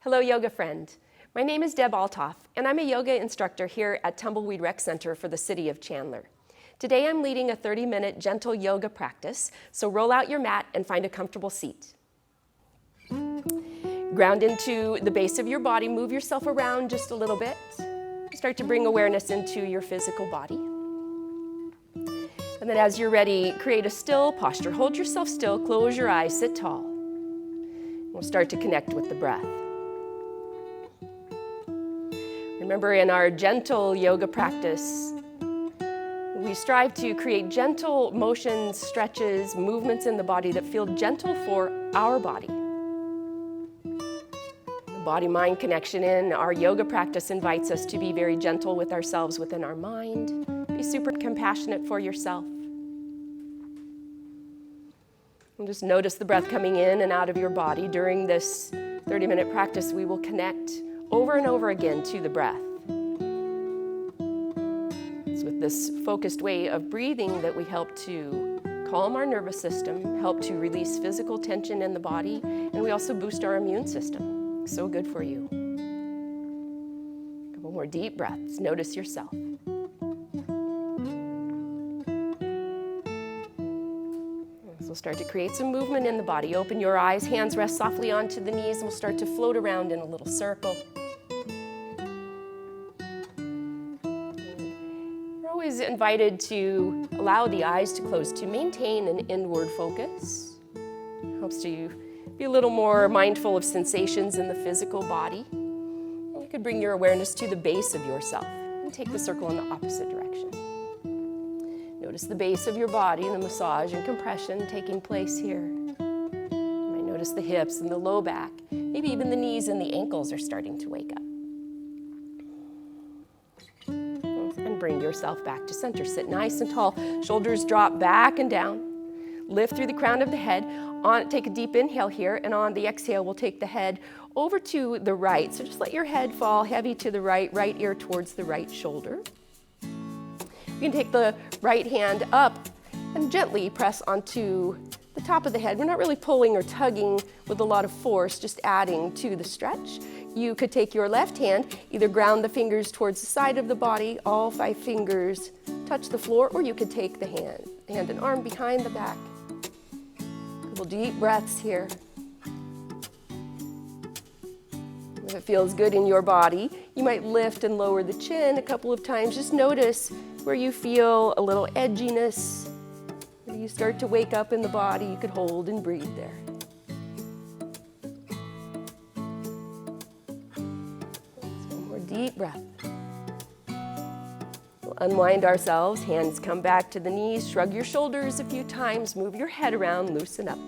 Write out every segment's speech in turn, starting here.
Hello, yoga friend. My name is Deb Altoff, and I'm a yoga instructor here at Tumbleweed Rec Center for the city of Chandler. Today I'm leading a 30-minute gentle yoga practice, so roll out your mat and find a comfortable seat. Ground into the base of your body, move yourself around just a little bit. Start to bring awareness into your physical body. And then as you're ready, create a still posture. Hold yourself still, close your eyes, sit tall. We'll start to connect with the breath. Remember, in our gentle yoga practice, we strive to create gentle motions, stretches, movements in the body that feel gentle for our body. The body-mind connection in our yoga practice invites us to be very gentle with ourselves within our mind. Be super compassionate for yourself. And just notice the breath coming in and out of your body. During this 30-minute practice, we will connect over and over again to the breath. It's with this focused way of breathing that we help to calm our nervous system, help to release physical tension in the body, and we also boost our immune system. So good for you. A couple more deep breaths. Notice yourself. So we'll start to create some movement in the body. Open your eyes, hands rest softly onto the knees, and we'll start to float around in a little circle. You're always invited to allow the eyes to close, to maintain an inward focus. Helps you be a little more mindful of sensations in the physical body. And you could bring your awareness to the base of yourself and take the circle in the opposite direction. Notice the base of your body and the massage and compression taking place here. You might notice the hips and the low back. Maybe even the knees and the ankles are starting to wake up. And bring yourself back to center. Sit nice and tall. Shoulders drop back and down. Lift through the crown of the head. Take a deep inhale here, and on the exhale, we'll take the head over to the right. So just let your head fall heavy to the right ear towards the right shoulder. You can take the right hand up and gently press onto the top of the head. We're not really pulling or tugging with a lot of force, just adding to the stretch. You could take your left hand, either ground the fingers towards the side of the body, all 5 fingers touch the floor, or you could take the hand and arm behind the back. A couple deep breaths here. If it feels good in your body, you might lift and lower the chin a couple of times. Just notice where you feel a little edginess. Where you start to wake up in the body, you could hold and breathe there. One more deep breath. We'll unwind ourselves, hands come back to the knees, shrug your shoulders a few times, move your head around, loosen up.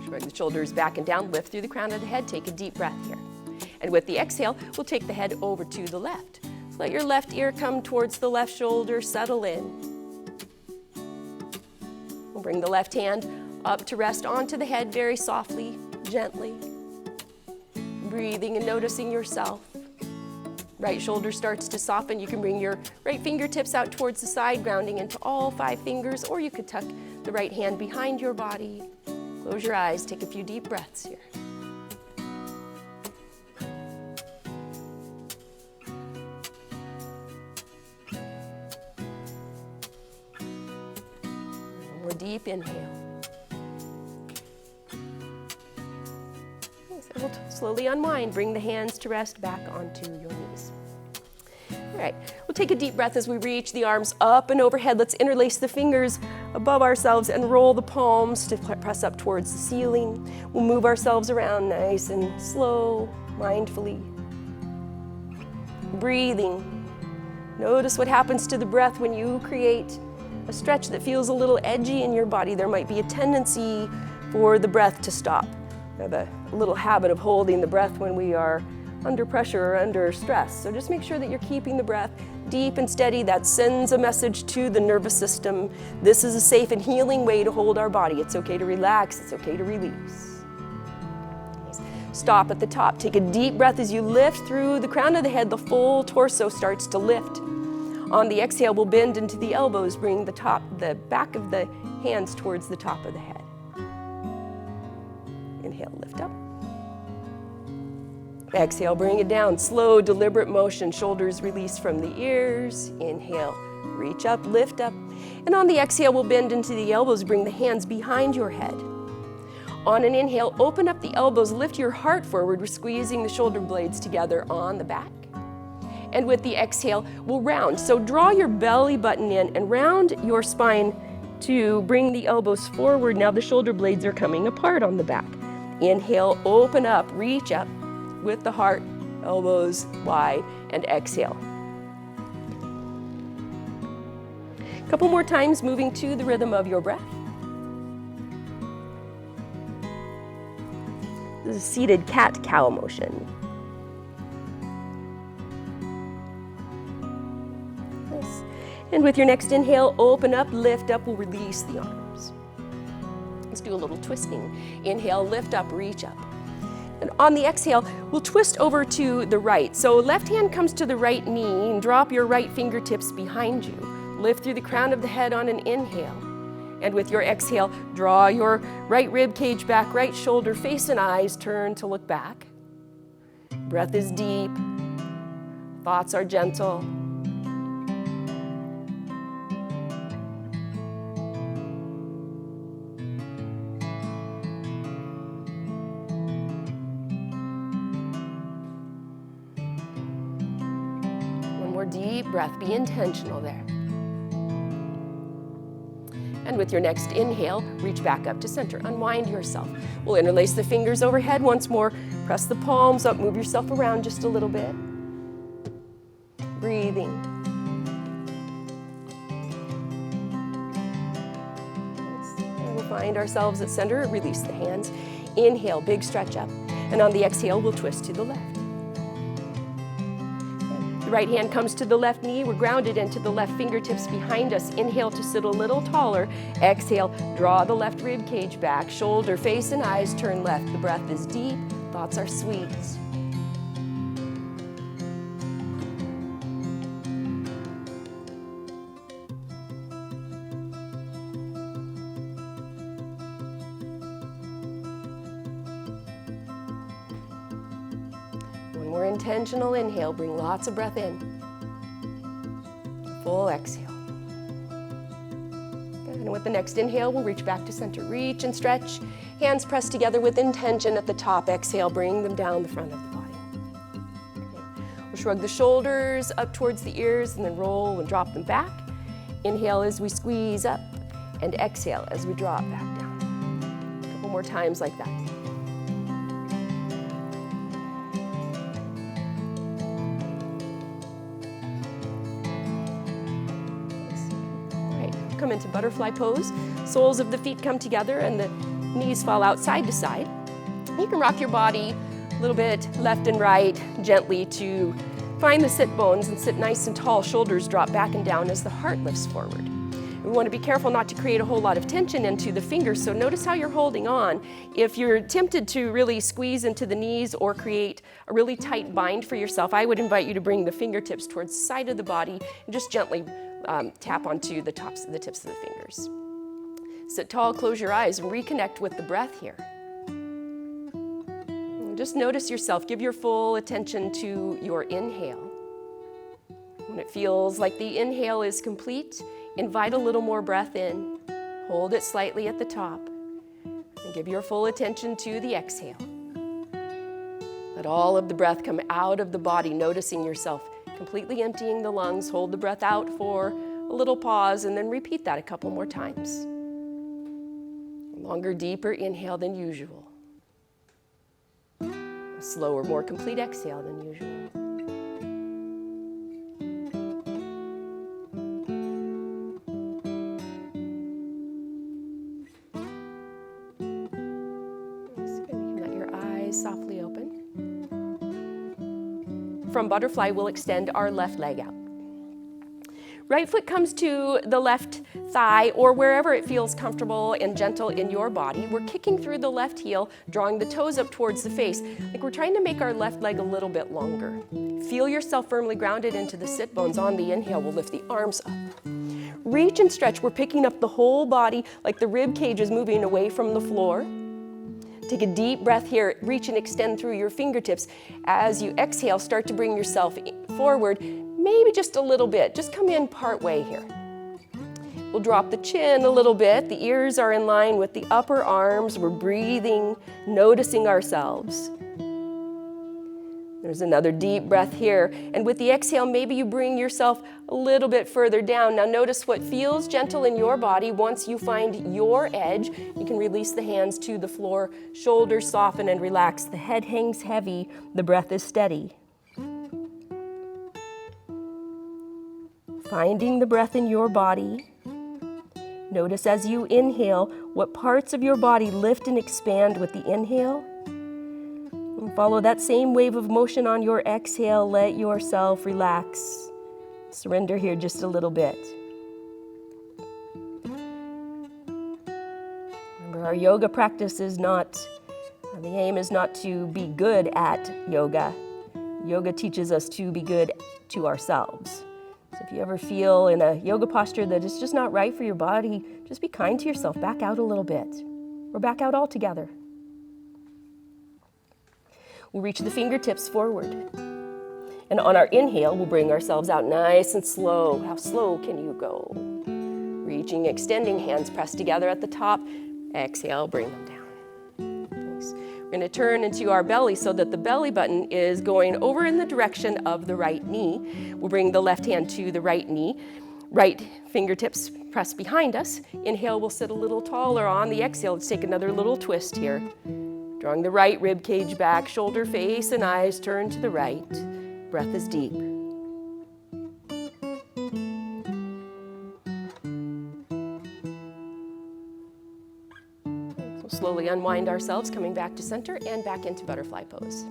Shrug the shoulders back and down, lift through the crown of the head, take a deep breath here. And with the exhale, we'll take the head over to the left. So let your left ear come towards the left shoulder, settle in. We'll bring the left hand up to rest onto the head very softly, gently. Breathing and noticing yourself. Right shoulder starts to soften. You can bring your right fingertips out towards the side, grounding into all 5 fingers, or you could tuck the right hand behind your body. Close your eyes, take a few deep breaths here. One more deep inhale. So we'll slowly unwind, bring the hands to rest back onto your knees. All right, we'll take a deep breath as we reach the arms up and overhead. Let's interlace the fingers above ourselves and roll the palms to press up towards the ceiling. We'll move ourselves around nice and slow, mindfully. Breathing. Notice what happens to the breath when you create a stretch that feels a little edgy in your body. There might be a tendency for the breath to stop. We have a little habit of holding the breath when we are under pressure or under stress. So just make sure that you're keeping the breath deep and steady. That sends a message to the nervous system. This is a safe and healing way to hold our body. It's okay to relax. It's okay to release. Stop at the top. Take a deep breath as you lift through the crown of the head. The full torso starts to lift. On the exhale, we'll bend into the elbows. Bring the back of the hands towards the top of the head. Inhale, lift up. Exhale, bring it down. Slow, deliberate motion. Shoulders release from the ears. Inhale, reach up, lift up. And on the exhale, we'll bend into the elbows. Bring the hands behind your head. On an inhale, open up the elbows. Lift your heart forward. We're squeezing the shoulder blades together on the back. And with the exhale, we'll round. So draw your belly button in and round your spine to bring the elbows forward. Now the shoulder blades are coming apart on the back. Inhale, open up, reach up with the heart, elbows wide, and exhale. A couple more times, moving to the rhythm of your breath. This is a seated cat-cow motion. Nice. And with your next inhale, open up, lift up, we'll release the arms. Let's do a little twisting. Inhale, lift up, reach up. And on the exhale, we'll twist over to the right. So left hand comes to the right knee and drop your right fingertips behind you. Lift through the crown of the head on an inhale. And with your exhale, draw your right rib cage back, right shoulder, face and eyes turn to look back. Breath is deep. Thoughts are gentle. Deep breath, be intentional there. And with your next inhale, reach back up to center. Unwind yourself. We'll interlace the fingers overhead once more. Press the palms up, move yourself around just a little bit. Breathing. And we'll find ourselves at center, release the hands. Inhale, big stretch up. And on the exhale, we'll twist to the left. The right hand comes to the left knee. We're grounded into the left fingertips behind us. Inhale to sit a little taller. Exhale, draw the left rib cage back. Shoulder, face, and eyes turn left. The breath is deep. Thoughts are sweet. More intentional inhale, bring lots of breath in. Full exhale. Good. And with the next inhale, we'll reach back to center. Reach and stretch. Hands pressed together with intention at the top. Exhale, bring them down the front of the body. Okay. We'll shrug the shoulders up towards the ears and then roll and drop them back. Inhale as we squeeze up and exhale as we drop back down. A couple more times like that. Come into butterfly pose. Soles of the feet come together and the knees fall out side to side. You can rock your body a little bit left and right gently to find the sit bones and sit nice and tall. Shoulders drop back and down as the heart lifts forward. We want to be careful not to create a whole lot of tension into the fingers, so notice how you're holding on. If you're tempted to really squeeze into the knees or create a really tight bind for yourself, I would invite you to bring the fingertips towards the side of the body and just gently tap onto the tips of the fingers. Sit tall, close your eyes, and reconnect with the breath here. And just notice yourself. Give your full attention to your inhale. When it feels like the inhale is complete, invite a little more breath in. Hold it slightly at the top. And give your full attention to the exhale. Let all of the breath come out of the body, noticing yourself completely emptying the lungs. Hold the breath out for a little pause and then repeat that a couple more times. Longer, deeper inhale than usual. A slower, more complete exhale than usual. You can let your eyes softly open. From butterfly, we'll extend our left leg out. Right foot comes to the left thigh or wherever it feels comfortable and gentle in your body. We're kicking through the left heel, drawing the toes up towards the face. Like we're trying to make our left leg a little bit longer. Feel yourself firmly grounded into the sit bones. On the inhale, we'll lift the arms up. Reach and stretch. We're picking up the whole body like the rib cage is moving away from the floor. Take a deep breath here. Reach and extend through your fingertips. As you exhale, start to bring yourself forward, maybe just a little bit. Just come in part way here. We'll drop the chin a little bit. The ears are in line with the upper arms. We're breathing, noticing ourselves. There's another deep breath here. And with the exhale, maybe you bring yourself a little bit further down. Now notice what feels gentle in your body. Once you find your edge, you can release the hands to the floor. Shoulders soften and relax. The head hangs heavy. The breath is steady. Finding the breath in your body. Notice as you inhale, what parts of your body lift and expand with the inhale. Follow that same wave of motion on your exhale. Let yourself relax. Surrender here just a little bit. Remember, our yoga practice is not, the aim is not to be good at yoga. Yoga teaches us to be good to ourselves. So if you ever feel in a yoga posture that it's just not right for your body, just be kind to yourself. Back out a little bit, or back out altogether. We'll reach the fingertips forward. And on our inhale, we'll bring ourselves out nice and slow. How slow can you go? Reaching, extending, hands pressed together at the top. Exhale, bring them down. Nice. We're going to turn into our belly so that the belly button is going over in the direction of the right knee. We'll bring the left hand to the right knee. Right fingertips pressed behind us. Inhale, we'll sit a little taller. On the exhale, let's take another little twist here. Drawing the right rib cage back, shoulder, face, and eyes turn to the right. Breath is deep. So slowly unwind ourselves, coming back to center and back into butterfly pose.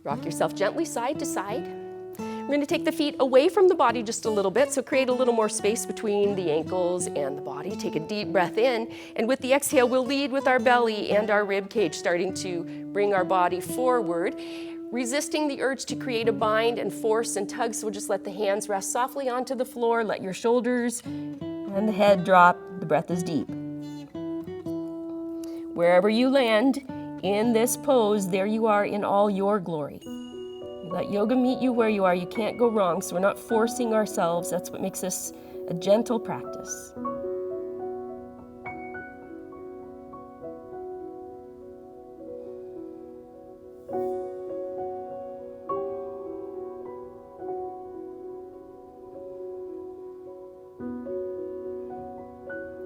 Rock yourself gently side to side. We're going to take the feet away from the body just a little bit, so create a little more space between the ankles and the body. Take a deep breath in, and with the exhale, we'll lead with our belly and our rib cage, starting to bring our body forward, resisting the urge to create a bind and force and tug, so we'll just let the hands rest softly onto the floor, let your shoulders and the head drop. The breath is deep. Wherever you land in this pose, there you are in all your glory. Let yoga meet you where you are. You can't go wrong, so we're not forcing ourselves. That's what makes this a gentle practice.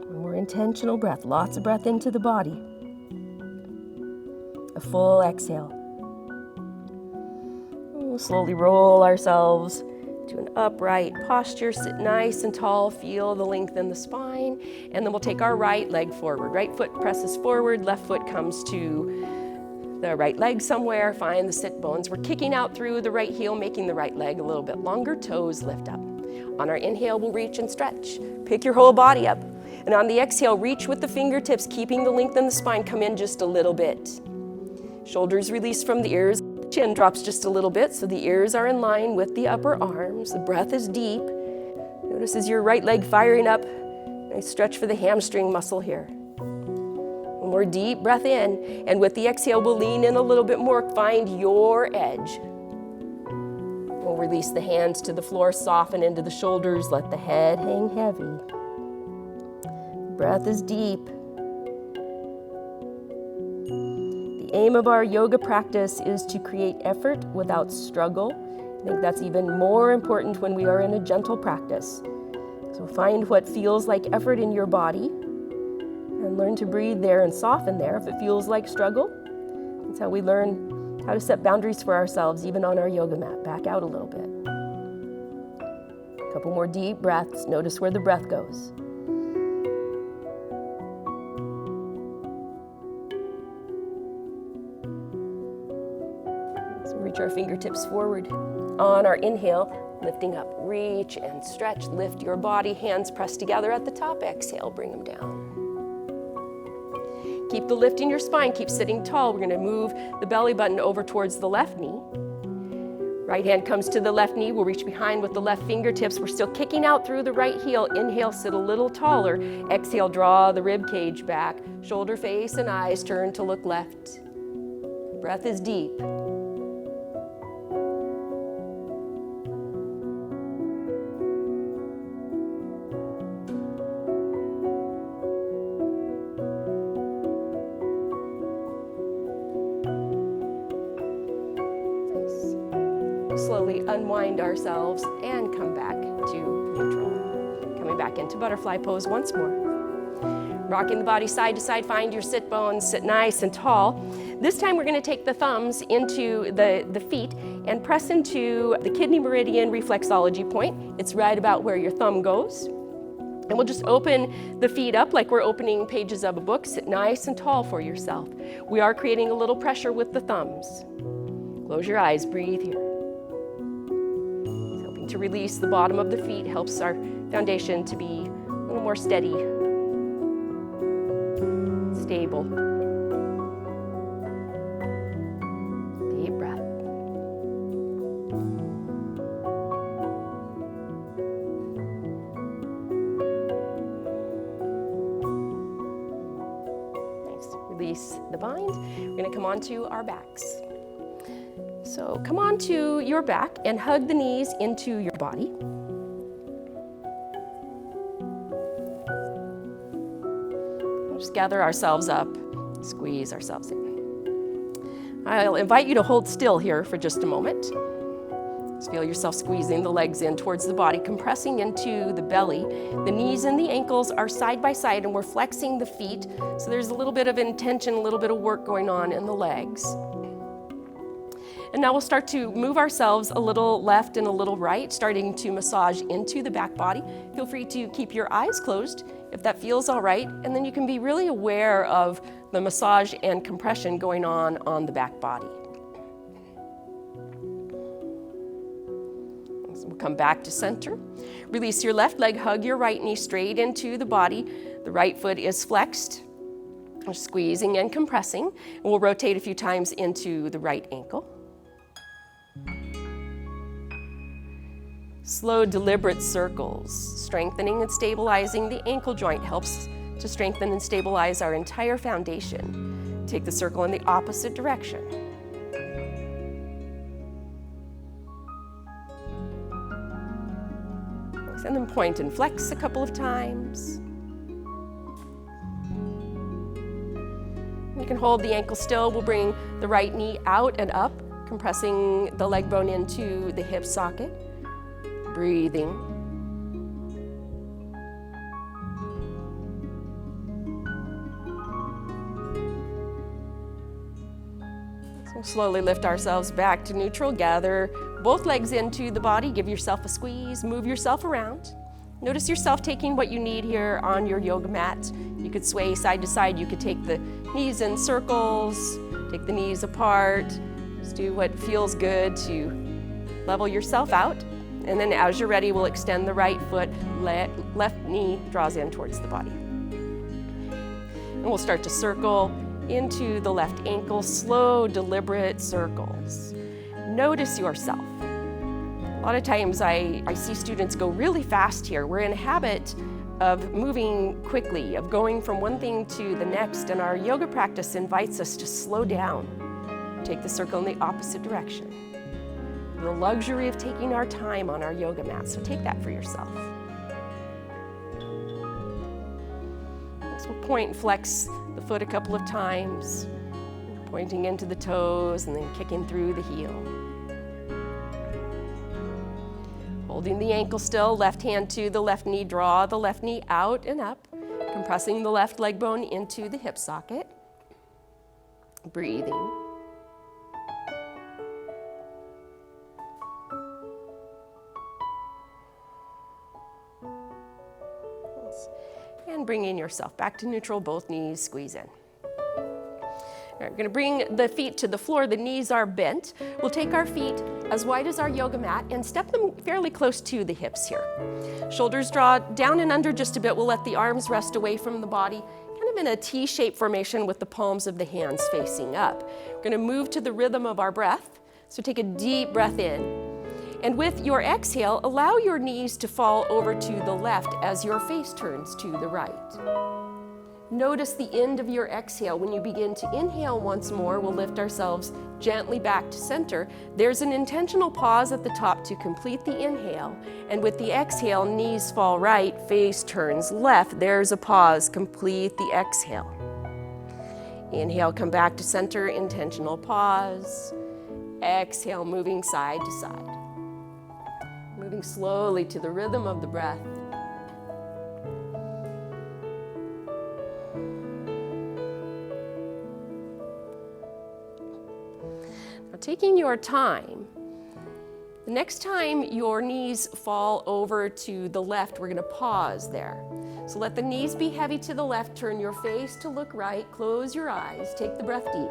One more intentional breath. Lots of breath into the body. A full exhale. Slowly roll ourselves to an upright posture. Sit nice and tall. Feel the length in the spine. And then we'll take our right leg forward. Right foot presses forward. Left foot comes to the right leg somewhere. Find the sit bones. We're kicking out through the right heel, making the right leg a little bit longer. Toes lift up. On our inhale, we'll reach and stretch. Pick your whole body up. And on the exhale, reach with the fingertips, keeping the length in the spine. Come in just a little bit. Shoulders release from the ears. Chin drops just a little bit, so the ears are in line with the upper arms. The breath is deep. Notice as your right leg firing up. Nice stretch for the hamstring muscle here. One more deep breath in, and with the exhale, we'll lean in a little bit more. Find your edge. We'll release the hands to the floor, soften into the shoulders, let the head hang heavy. Breath is deep. The aim of our yoga practice is to create effort without struggle. I think that's even more important when we are in a gentle practice. So find what feels like effort in your body and learn to breathe there and soften there. If it feels like struggle, that's how we learn how to set boundaries for ourselves, even on our yoga mat. Back out a little bit. A couple more deep breaths. Notice where the breath goes. Reach our fingertips forward. On our inhale, lifting up, reach and stretch. Lift your body, hands pressed together at the top. Exhale, bring them down. Keep the lift in your spine. Keep sitting tall. We're going to move the belly button over towards the left knee. Right hand comes to the left knee. We'll reach behind with the left fingertips. We're still kicking out through the right heel. Inhale, sit a little taller. Exhale, draw the rib cage back. Shoulder, face, and eyes turn to look left. Breath is deep. Slowly unwind ourselves and come back to neutral. Coming back into butterfly pose once more. Rocking the body side to side, find your sit bones, sit nice and tall. This time we're going to take the thumbs into the feet and press into the kidney meridian reflexology point. It's right about where your thumb goes. And we'll just open the feet up like we're opening pages of a book. Sit nice and tall for yourself. We are creating a little pressure with the thumbs. Close your eyes, breathe here. To release the bottom of the feet helps our foundation to be a little more steady, stable. Deep breath. Nice. Release the bind. We're going to come onto our backs. So come onto your back and hug the knees into your body. We'll just gather ourselves up, squeeze ourselves in. I'll invite you to hold still here for just a moment. Just feel yourself squeezing the legs in towards the body, compressing into the belly. The knees and the ankles are side by side and we're flexing the feet. So there's a little bit of intention, a little bit of work going on in the legs. And now we'll start to move ourselves a little left and a little right, starting to massage into the back body. Feel free to keep your eyes closed if that feels all right. And then you can be really aware of the massage and compression going on the back body. So we'll come back to center. Release your left leg, hug your right knee straight into the body. The right foot is flexed. We're squeezing and compressing. And we'll rotate a few times into the right ankle. Slow, deliberate circles. Strengthening and stabilizing the ankle joint helps to strengthen and stabilize our entire foundation. Take the circle in the opposite direction. And then point and flex a couple of times. You can hold the ankle still. We'll bring the right knee out and up, compressing the leg bone into the hip socket. Breathing. So slowly lift ourselves back to neutral. Gather both legs into the body. Give yourself a squeeze. Move yourself around. Notice yourself taking what you need here on your yoga mat. You could sway side to side. You could take the knees in circles. Take the knees apart. Just do what feels good to level yourself out. And then as you're ready, we'll extend the right foot, left knee draws in towards the body. And we'll start to circle into the left ankle, slow, deliberate circles. Notice yourself. A lot of times I see students go really fast here. We're in a habit of moving quickly, of going from one thing to the next, and our yoga practice invites us to slow down. Take the circle in the opposite direction. The luxury of taking our time on our yoga mat, so take that for yourself. So we'll point and flex the foot a couple of times, pointing into the toes and then kicking through the heel. Holding the ankle still, left hand to the left knee, draw the left knee out and up, compressing the left leg bone into the hip socket. Breathing. And bringing yourself back to neutral, both knees squeeze in. All right, we're gonna bring the feet to the floor, the knees are bent. We'll take our feet as wide as our yoga mat and step them fairly close to the hips here. Shoulders draw down and under just a bit. We'll let the arms rest away from the body, kind of in a T-shaped formation with the palms of the hands facing up. We're gonna move to the rhythm of our breath. So take a deep breath in. And with your exhale, allow your knees to fall over to the left as your face turns to the right. Notice the end of your exhale. When you begin to inhale once more, we'll lift ourselves gently back to center. There's an intentional pause at the top to complete the inhale. And with the exhale, knees fall right, face turns left. There's a pause, complete the exhale. Inhale, come back to center, intentional pause. Exhale, moving side to side. Moving slowly to the rhythm of the breath. Now, taking your time, the next time your knees fall over to the left, we're going to pause there. So let the knees be heavy to the left, turn your face to look right, close your eyes, take the breath deep.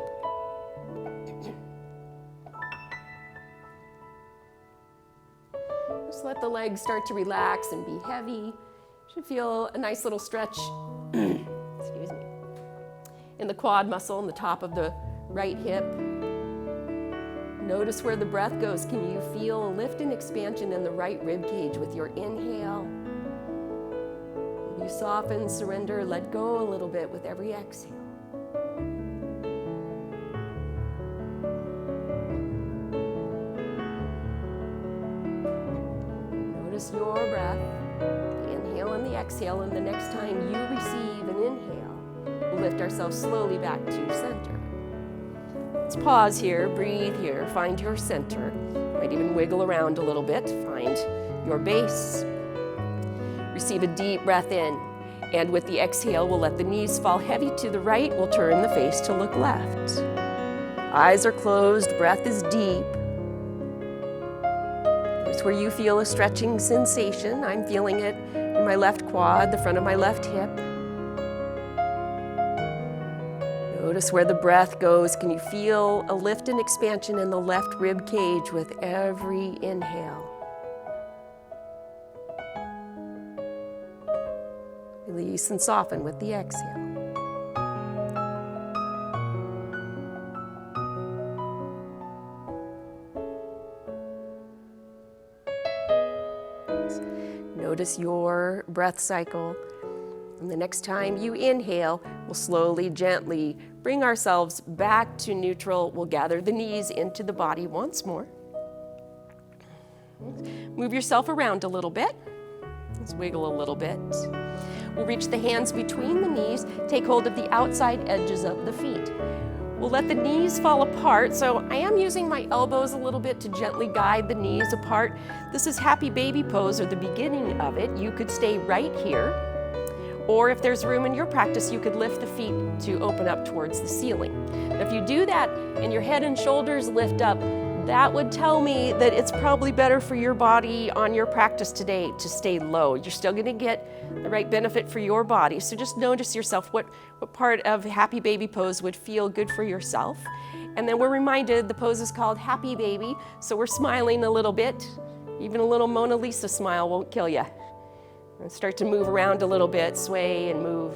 Just let the legs start to relax and be heavy. You should feel a nice little stretch, excuse me, in the quad muscle in the top of the right hip. Notice where the breath goes. Can you feel a lift and expansion in the right rib cage with your inhale? You soften, surrender, let go a little bit with every exhale. Notice your breath, the inhale and the exhale, and the next time you receive an inhale, we'll lift ourselves slowly back to center. Let's pause here, breathe here, find your center. Might even wiggle around a little bit, find your base. Receive a deep breath in, and with the exhale, we'll let the knees fall heavy to the right. We'll turn the face to look left. Eyes are closed, breath is deep. It's where you feel a stretching sensation. I'm feeling it in my left quad, the front of my left hip. Notice where the breath goes. Can you feel a lift and expansion in the left rib cage with every inhale? Release and soften with the exhale. Notice your breath cycle. And the next time you inhale, we'll slowly, gently bring ourselves back to neutral. We'll gather the knees into the body once more. Move yourself around a little bit. Let's wiggle a little bit. We'll reach the hands between the knees, take hold of the outside edges of the feet. We'll let the knees fall apart, so I am using my elbows a little bit to gently guide the knees apart. This is happy baby pose, or the beginning of it. You could stay right here, or if there's room in your practice, you could lift the feet to open up towards the ceiling. Now, if you do that and your head and shoulders lift up, that would tell me that it's probably better for your body on your practice today to stay low. You're still going to get the right benefit for your body. So just notice yourself what part of happy baby pose would feel good for yourself. And then we're reminded the pose is called happy baby. So we're smiling a little bit. Even a little Mona Lisa smile won't kill you. And start to move around a little bit, sway and move.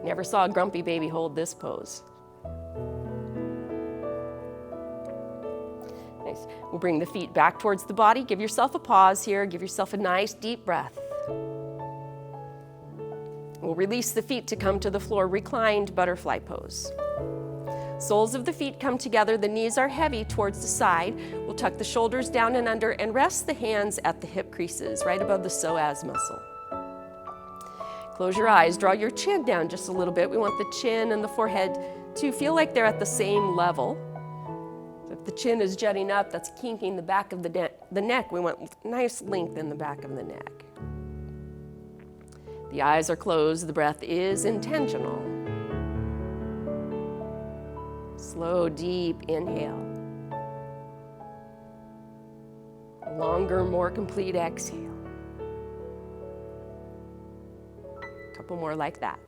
Never saw a grumpy baby hold this pose. Nice. We'll bring the feet back towards the body. Give yourself a pause here. Give yourself a nice deep breath. We'll release the feet to come to the floor, reclined butterfly pose. Soles of the feet come together, the knees are heavy towards the side. We'll tuck the shoulders down and under and rest the hands at the hip creases, right above the psoas muscle. Close your eyes, draw your chin down just a little bit. We want the chin and the forehead to feel like they're at the same level. If the chin is jutting up, that's kinking the back of the neck. We want nice length in the back of the neck. The eyes are closed, the breath is intentional. Slow, deep inhale. Longer, more complete exhale. A couple more like that.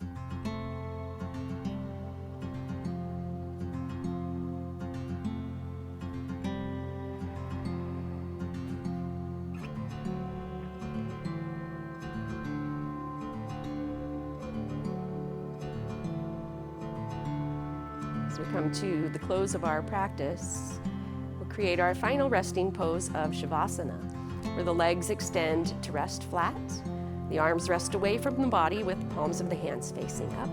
As we come to the close of our practice, we're create our final resting pose of Savasana, where the legs extend to rest flat. The arms rest away from the body with the palms of the hands facing up.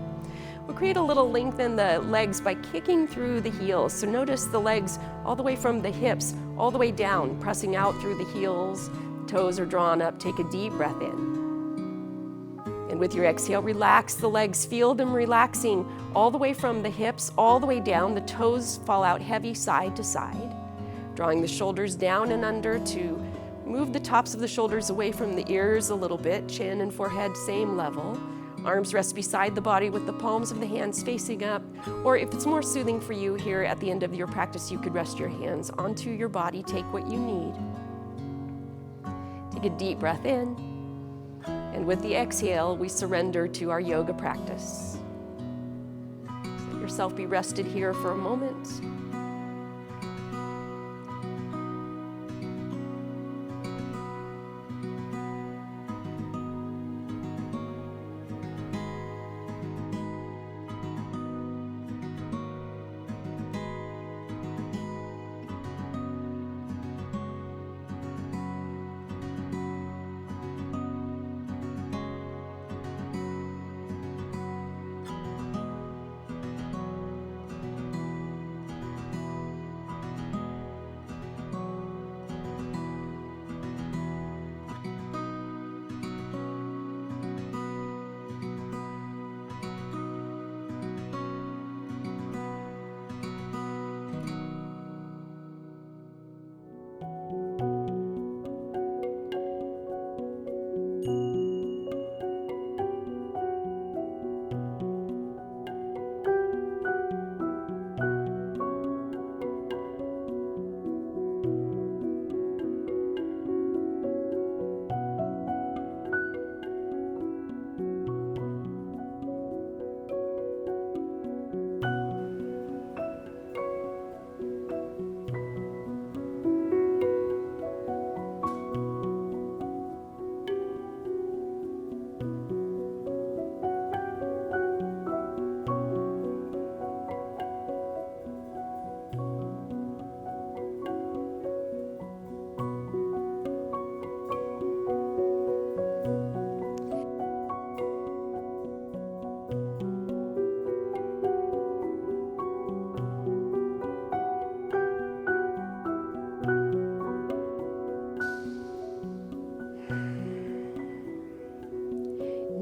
We'll create a little lengthen the legs by kicking through the heels. So notice the legs all the way from the hips, all the way down, pressing out through the heels. Toes are drawn up. Take a deep breath in. And with your exhale, relax the legs. Feel them relaxing all the way from the hips, all the way down. The toes fall out heavy side to side. Drawing the shoulders down and under to move the tops of the shoulders away from the ears a little bit. Chin and forehead, same level. Arms rest beside the body with the palms of the hands facing up. Or if it's more soothing for you here at the end of your practice, you could rest your hands onto your body. Take what you need. Take a deep breath in. And with the exhale, we surrender to our yoga practice. Let yourself be rested here for a moment.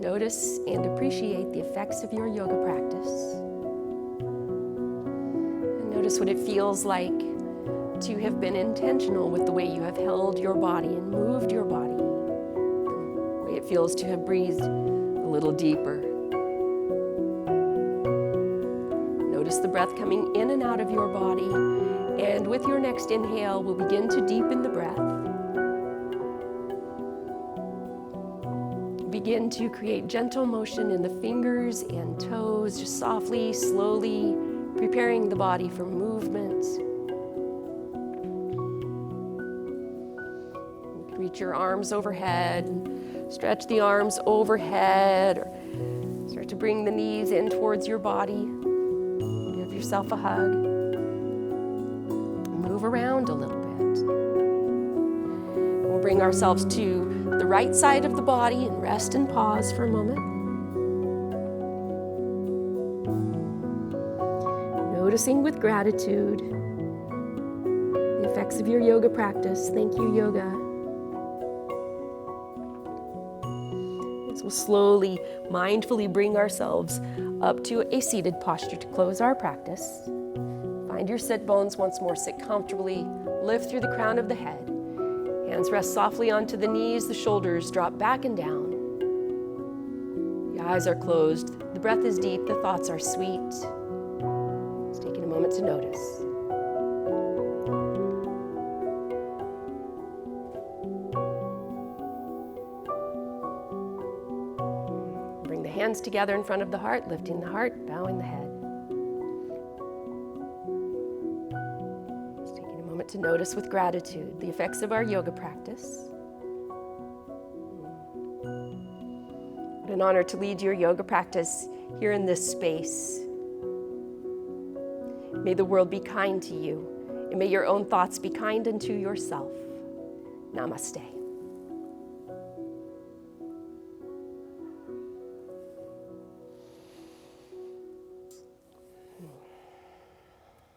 Notice and appreciate the effects of your yoga practice. And notice what it feels like to have been intentional with the way you have held your body and moved your body. The way it feels to have breathed a little deeper. Notice the breath coming in and out of your body. And with your next inhale, we'll begin to deepen the breath. Begin to create gentle motion in the fingers and toes, just softly, slowly, preparing the body for movement. You can reach your arms overhead, stretch the arms overhead, or start to bring the knees in towards your body. Give yourself a hug. Move around a little bit. We'll bring ourselves to the right side of the body and rest and pause for a moment. Noticing with gratitude the effects of your yoga practice. Thank you, yoga. As we'll slowly, mindfully bring ourselves up to a seated posture to close our practice. Find your sit bones once more. Sit comfortably. Lift through the crown of the head. Hands rest softly onto the knees, the shoulders drop back and down. The eyes are closed, the breath is deep, the thoughts are sweet. Just taking a moment to notice. Bring the hands together in front of the heart, lifting the heart, bowing the head. To notice with gratitude the effects of our yoga practice. What an honor to lead your yoga practice here in this space. May the world be kind to you And may your own thoughts be kind unto yourself. Namaste.